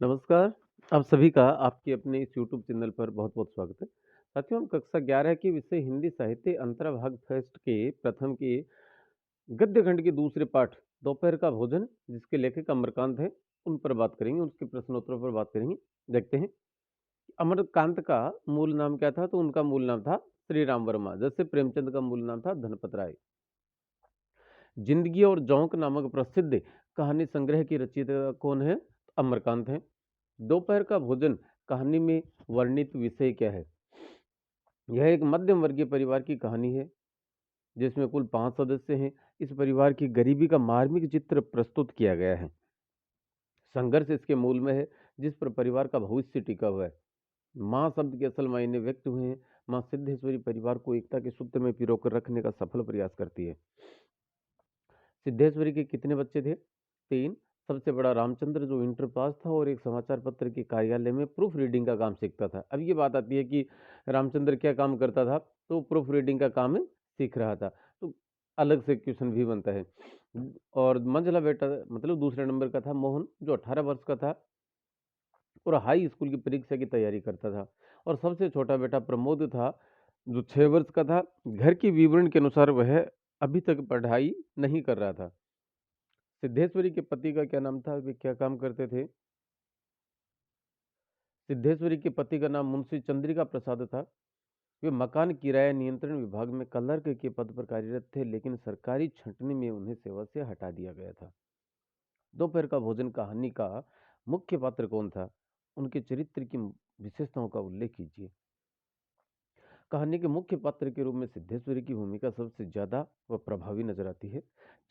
नमस्कार, आप सभी का आपके अपने इस यूट्यूब चैनल पर बहुत-बहुत स्वागत है। साथियों, हम कक्षा 11 के विषय हिंदी साहित्य अंतर्भाग फर्स्ट के प्रथम के गद्य खंड के दूसरे पाठ दोपहर का भोजन जिसके लेखक अमरकांत हैं, उन पर बात करेंगे, उसके प्रश्नोत्तरों पर बात करेंगे। देखते हैं, अमरकांत का मूल नाम क्या था? तो उनका मूल नाम था श्री राम वर्मा, जैसे प्रेमचंद का मूल नाम था धनपत राय। जिंदगी और जोंक नामक प्रसिद्ध कहानी संग्रह की रचयिता कौन है? अमरकांत हैं। दोपहर का भोजन कहानी में वर्णित विषय क्या है? यह एक मध्यम वर्गीय परिवार की कहानी है जिसमें कुल 5 सदस्य हैं। इस परिवार की गरीबी का मार्मिक चित्र प्रस्तुत किया गया है। संघर्ष इसके मूल में है जिस पर परिवार का भविष्य टिका हुआ है। माँ शब्द के असल मायने व्यक्त हुए हैं। माँ सिद्धेश्वरी परिवार को एकता के सूत्र में पिरोकर रखने का सफल प्रयास करती है। सिद्धेश्वरी के कितने बच्चे थे? 3। सबसे बड़ा रामचंद्र जो इंटर पास था और एक समाचार पत्र के कार्यालय में प्रूफ रीडिंग का काम सीखता था। अब ये बात आती है कि रामचंद्र क्या काम करता था? तो प्रूफ रीडिंग का काम सीख रहा था। तो अलग से क्वेश्चन भी बनता है। और मंझला बेटा मतलब दूसरे नंबर का था मोहन, जो 18 वर्ष का था और हाई स्कूल की परीक्षा की तैयारी करता था। और सबसे छोटा बेटा प्रमोद था, जो 6 वर्ष का था। घर की विवरण के अनुसार वह अभी तक पढ़ाई नहीं कर रहा था। सिद्धेश्वरी के पति का क्या नाम था? वे क्या काम करते थे? सिद्धेश्वरी के पति का नाम मुंशी चंद्रिका प्रसाद था। वे मकान किराया नियंत्रण विभाग में क्लर्क के पद पर कार्यरत थे, लेकिन सरकारी छंटनी में उन्हें सेवा से हटा दिया गया था। दोपहर का भोजन कहानी का मुख्य पात्र कौन था? उनके चरित्र की विशेषताओं का उल्लेख कीजिए। कहानी के मुख्य पात्र के रूप में सिद्धेश्वरी की भूमिका सबसे ज्यादा व प्रभावी नजर आती है।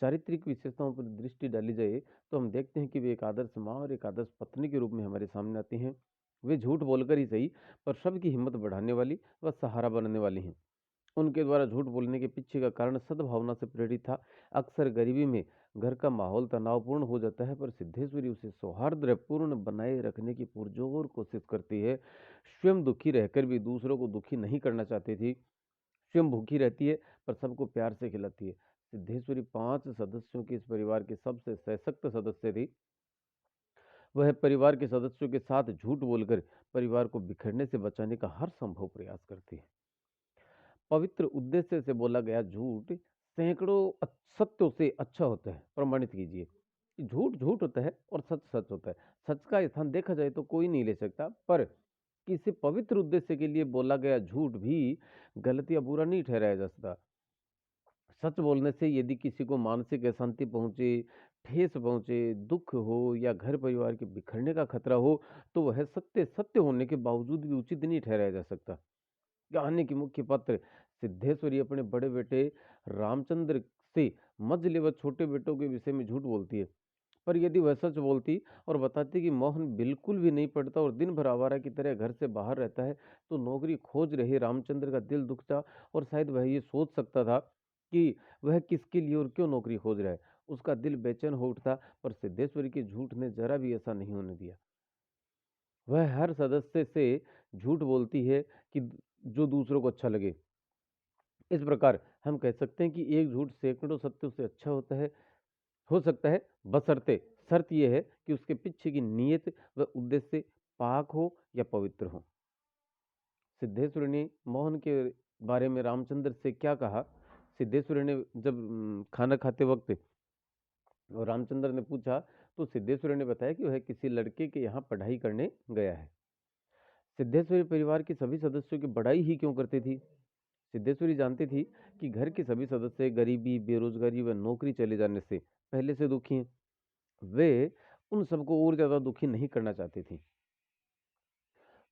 चारित्रिक विशेषताओं पर दृष्टि डाली जाए तो हम देखते हैं कि वे एक आदर्श माँ और एक आदर्श पत्नी के रूप में हमारे सामने आती हैं। वे झूठ बोलकर ही सही, पर सबकी हिम्मत बढ़ाने वाली व सहारा बनने वाली हैं। उनके द्वारा झूठ बोलने के पीछे का कारण सद्भावना से प्रेरित था। अक्सर गरीबी में घर का माहौल तनावपूर्ण हो जाता है, पर सिद्धेश्वरी उसे सौहार्दपूर्ण बनाए रखने की पुरजोर कोशिश करती है। स्वयं दुखी रहकर भी दूसरों को दुखी नहीं करना चाहती थी। स्वयं भूखी रहती है पर सबको प्यार से खिलाती है। सिद्धेश्वरी 5 सदस्यों के इस परिवार की सबसे सशक्त सदस्य थी। वह परिवार के सदस्यों के साथ झूठ बोलकर परिवार को बिखरने से बचाने का हर संभव प्रयास करती है। पवित्र उद्देश्य से बोला गया झूठ सैकड़ों सत्यों से अच्छा होता है। प्रमाणित कीजिए कि झूठ झूठ होता है और सच सच होता है। सच का स्थान देखा जाए तो कोई नहीं ले सकता, पर किसी पवित्र उद्देश्य के लिए बोला गया झूठ भी गलत या बुरा नहीं ठहराया जा सकता। सच बोलने से यदि किसी को मानसिक अशांति पहुंचे, ठेस पहुंचे, दुख हो या घर परिवार के बिखरने का खतरा हो, तो वह सत्य सत्य होने के बावजूद भी उचित नहीं ठहराया जा सकता। कहानी की मुख्य पात्र सिद्धेश्वरी अपने बड़े बेटे रामचंद्र से मझले व छोटे बेटों के विषय में झूठ बोलती है। पर यदि वह सच बोलती और बताती कि मोहन बिल्कुल भी नहीं पढ़ता और दिन भर आवारा की तरह घर से बाहर रहता है, तो नौकरी खोज रहे रामचंद्र का दिल दुखता और शायद वह ये सोच सकता था कि वह किसके लिए और क्यों नौकरी खोज रहा है। उसका दिल बेचैन हो उठता, पर सिद्धेश्वरी के झूठ ने जरा भी ऐसा नहीं होने दिया। वह हर सदस्य से झूठ बोलती है कि जो दूसरों को अच्छा लगे। इस प्रकार हम कह सकते हैं कि एक झूठ सैकड़ों सत्यों से अच्छा होता है, हो सकता है, बशर्ते शर्त यह है कि उसके पीछे की नीयत व उद्देश्य पाक हो या पवित्र हो। सिद्धेश्वरी ने मोहन के बारे में रामचंद्र से क्या कहा? सिद्धेश्वरी ने जब खाना खाते वक्त और रामचंद्र ने पूछा, तो सिद्धेश्वरी ने बताया कि वह किसी लड़के के यहाँ पढ़ाई करने गया है। सिद्धेश्वरी परिवार के सभी सदस्यों की बड़ाई ही क्यों करती थी? सिद्धेश्वरी जानती थी कि घर के सभी सदस्य गरीबी, बेरोजगारी व नौकरी चले जाने से पहले से दुखी हैं। वे उन सबको और ज्यादा दुखी नहीं करना चाहती थी।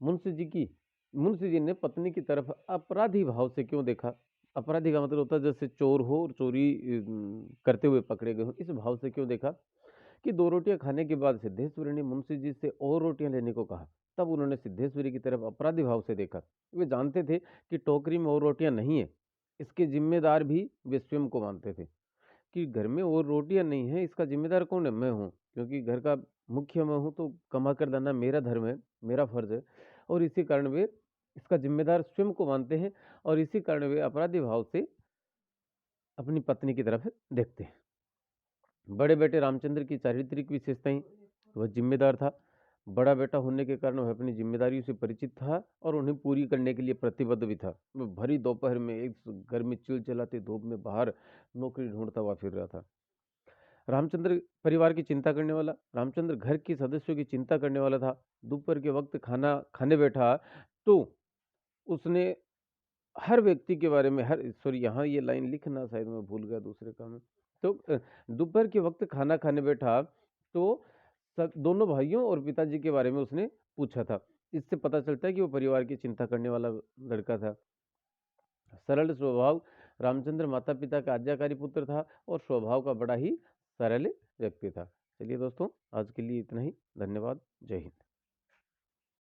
मुंशी जी की मुंशी जी ने पत्नी की तरफ अपराधी भाव से क्यों देखा? अपराधी का मतलब होता है जैसे चोर हो और चोरी करते हुए पकड़े गए हो, इस भाव से क्यों देखा? कि 2 रोटियां खाने के बाद सिद्धेश्वरी ने मुंशी जी से और रोटियां लेने को कहा। तब उन्होंने सिद्धेश्वरी की तरफ अपराधी भाव से देखा। वे जानते थे कि टोकरी में और रोटियां नहीं है। इसके जिम्मेदार भी वे स्वयं को मानते थे कि घर में और रोटियां नहीं है, इसका जिम्मेदार कौन है? मैं हूँ, क्योंकि घर का मुखिया मैं हूँ, तो कमा कर देना मेरा धर्म है, मेरा फर्ज है। और इसी कारण वे इसका जिम्मेदार स्वयं को मानते हैं और इसी कारण वे अपराधी भाव से अपनी पत्नी की तरफ देखते हैं। बड़े बेटे रामचंद्र की चारित्रिक विशेषताएं, वह जिम्मेदार था, बड़ा बेटा होने के कारण वह अपनी जिम्मेदारियों से परिचित था और उन्हें पूरी करने के लिए प्रतिबद्ध भी था। वह भरी दोपहर में एक गर्मी चिलचिलाती धूप में बाहर नौकरी ढूंढता हुआ फिर रहा था। रामचंद्र परिवार की चिंता करने वाला, रामचंद्र घर के सदस्यों की चिंता करने वाला था। दोपहर के वक्त खाना खाने बैठा तो उसने हर व्यक्ति के बारे में, हर सॉरी यहाँ ये लाइन लिखना शायद मैं भूल गया दूसरे काम में। तो दोपहर के वक्त खाना खाने बैठा तो दोनों भाइयों और पिताजी के बारे में उसने पूछा था। इससे पता चलता है कि वो परिवार की चिंता करने वाला लड़का था। सरल स्वभाव, रामचंद्र माता पिता का आज्ञाकारी पुत्र था और स्वभाव का बड़ा ही सरल व्यक्ति था। चलिए दोस्तों, आज के लिए इतना ही। धन्यवाद। जय हिंद।